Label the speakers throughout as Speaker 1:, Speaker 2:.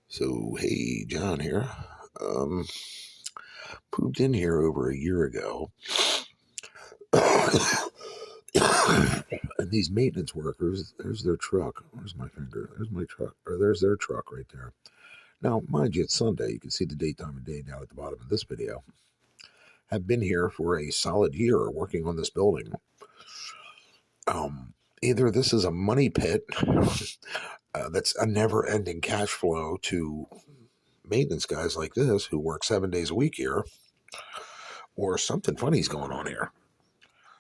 Speaker 1: So, hey, John here. Um, Pooped in here over a year ago. And these maintenance workers, there's their truck. Where's my finger? There's my truck. Or there's their truck right there. Now, mind you, it's Sunday. You can see the date, time, and day down at the bottom of this video. Have been here for a solid year working on this building. Either this is a money pit that's a never ending cash flow to maintenance guys like this who work 7 days a week here, or something funny's going on here.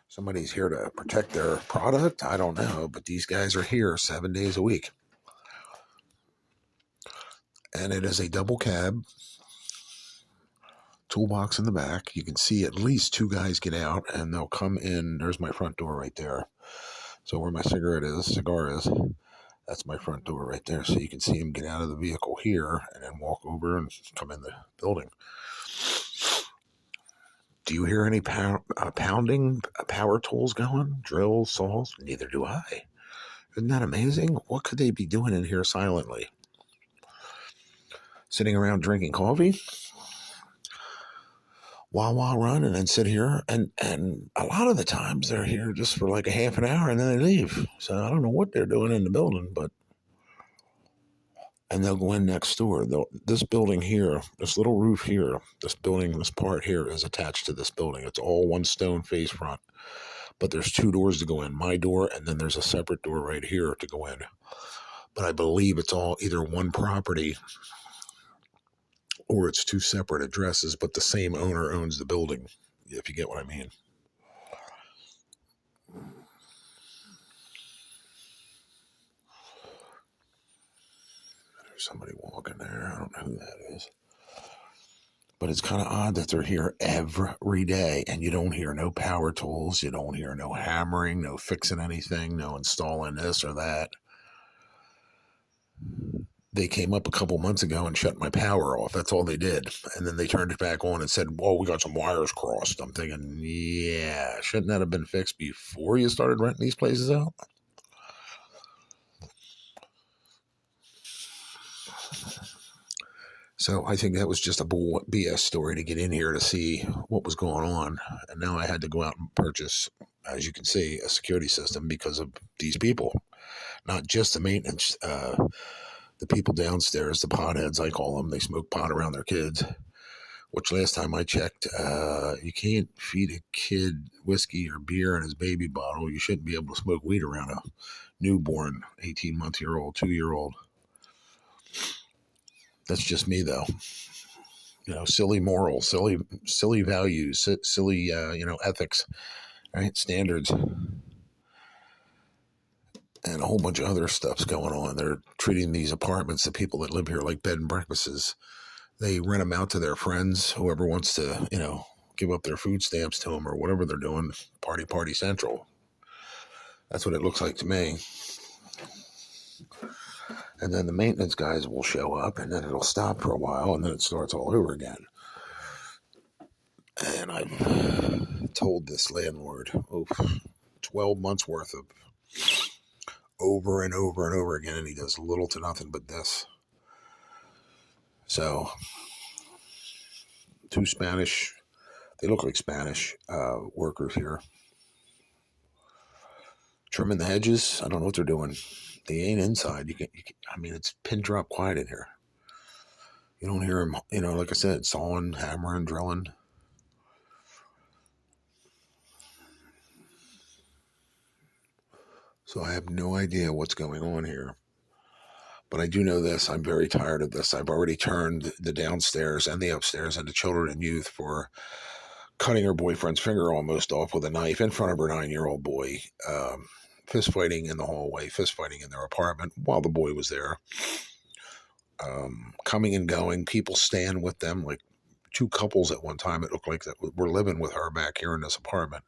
Speaker 1: Somebody's here to protect their product. I don't know, but these guys are here 7 days a week. And it is a double cab, toolbox in the back. You can see at least two guys get out and they'll come in. There's my front door right there. So where my cigar is, that's my front door right there. So you can see him get out of the vehicle here and then walk over and come in the building. Do you hear any pounding, power tools going? Drills, saws? Neither do I. Isn't that amazing? What could they be doing in here silently? Sitting around drinking coffee? While run and then sit here. And a lot of the times they're here just for like a half an hour and then they leave. So I don't know what they're doing in the building, and they'll go in next door. This building here, this little roof here, this building, this part here is attached to this building. It's all one stone face front. But there's two doors to go in. My door, and then there's a separate door right here to go in. But I believe it's all either one property or it's two separate addresses, but the same owner owns the building, if you get what I mean. There's somebody walking there. I don't know who that is. But it's kind of odd that they're here every day and you don't hear no power tools. You don't hear no hammering, no fixing anything, no installing this or that. They came up a couple months ago and shut my power off. That's all they did. And then they turned it back on and said, "Whoa, we got some wires crossed." I'm thinking, yeah, shouldn't that have been fixed before you started renting these places out? So I think that was just a BS story to get in here to see what was going on. And now I had to go out and purchase, as you can see, a security system because of these people. Not just the maintenance, the people downstairs, the potheads, I call them. They smoke pot around their kids, which last time I checked, you can't feed a kid whiskey or beer in his baby bottle. You shouldn't be able to smoke weed around a newborn 18-month-old, 2-year-old. That's just me, though. Silly morals, silly values, silly, ethics, right? Standards, and a whole bunch of other stuff's going on. They're treating these apartments, the people that live here, like bed and breakfasts. They rent them out to their friends, whoever wants to, give up their food stamps to them or whatever they're doing. Party central. That's what it looks like to me. And then the maintenance guys will show up and then it'll stop for a while and then it starts all over again. And I've told this landlord 12 months worth of over and over and over again, and he does little to nothing but this. So, two Spanish, they look like Spanish workers here. Trimming the hedges. I don't know what they're doing. They ain't inside. It's pin drop quiet in here. You don't hear them, like I said, sawing, hammering, drilling. So I have no idea what's going on here. But I do know this. I'm very tired of this. I've already turned the downstairs and the upstairs into children and youth for cutting her boyfriend's finger almost off with a knife in front of her 9-year-old boy. Fist fighting in the hallway, fist fighting in their apartment while the boy was there. Coming and going, people stand with them, like two couples at one time. It looked like that were living with her back here in this apartment.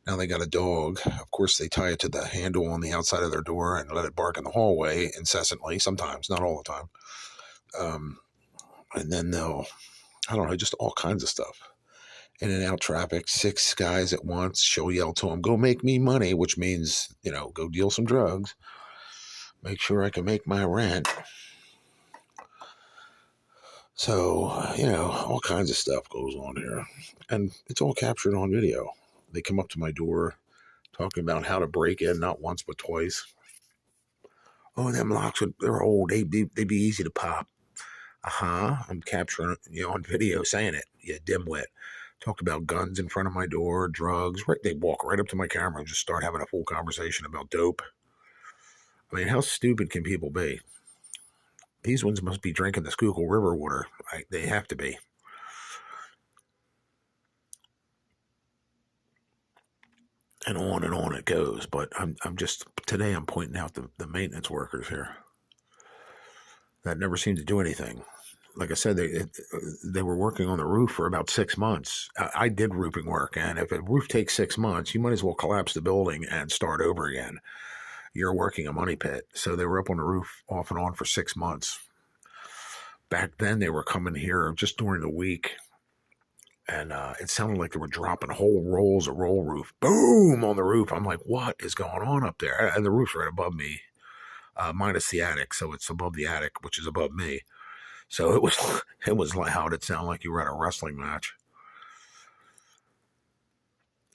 Speaker 1: Now they got a dog. Of course, they tie it to the handle on the outside of their door and let it bark in the hallway incessantly, sometimes, not all the time. And then just all kinds of stuff. In and out traffic, 6 guys at once. She'll yell to them, "Go make me money," which means, go deal some drugs. Make sure I can make my rent. So, all kinds of stuff goes on here. And it's all captured on video. They come up to my door talking about how to break in not once but twice. Oh, them locks, they're old. They'd be easy to pop. I'm capturing on video saying it. Yeah, dimwit. Talked about guns in front of my door, drugs. Right, they walk right up to my camera and just start having a full conversation about dope. I mean, how stupid can people be? These ones must be drinking the Schuylkill River water. They have to be. And on it goes. But I'm just today I'm pointing out the maintenance workers here that never seem to do anything. Like I said, they were working on the roof for about 6 months. I did roofing work, and if a roof takes 6 months, you might as well collapse the building and start over again. You're working a money pit. So they were up on the roof off and on for 6 months. Back then, they were coming here just during the week, and it sounded like they were dropping whole rolls of roll roof, boom, on the roof. I'm like, what is going on up there? And the roof's right above me, minus the attic, so it's above the attic, which is above me. So it was loud. It sounded like you were at a wrestling match.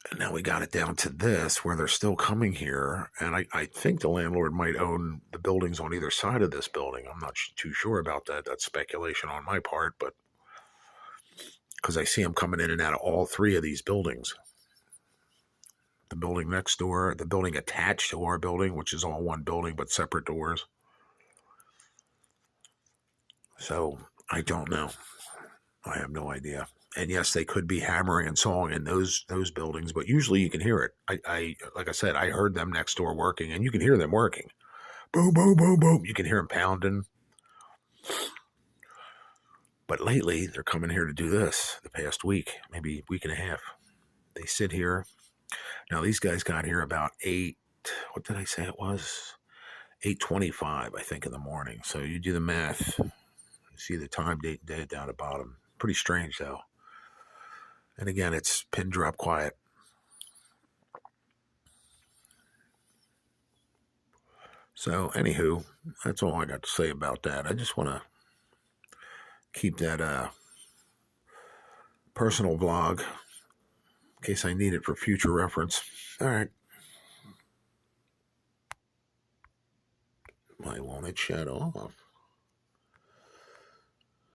Speaker 1: And now we got it down to this, where they're still coming here, and I think the landlord might own the buildings on either side of this building. I'm not too sure about that. That's speculation on my part, but because I see them coming in and out of all three of these buildings. The building next door, the building attached to our building, which is all one building but separate doors. So I don't know. I have no idea. And yes, they could be hammering and sawing in those buildings, but usually you can hear it. I like I said, I heard them next door working, and you can hear them working. Boom, boom, boom, boom. You can hear them pounding. But lately, they're coming here to do this. The past week, maybe week and a half, they sit here. Now these guys got here about 8. What did I say it was? 8:25, I think, in the morning. So you do the math. You see the time, date, and day down at the bottom. Pretty strange, though. And again, it's pin drop quiet. So, anywho, that's all I got to say about that. I just want to keep that personal vlog in case I need it for future reference. All right. Why won't it shut off?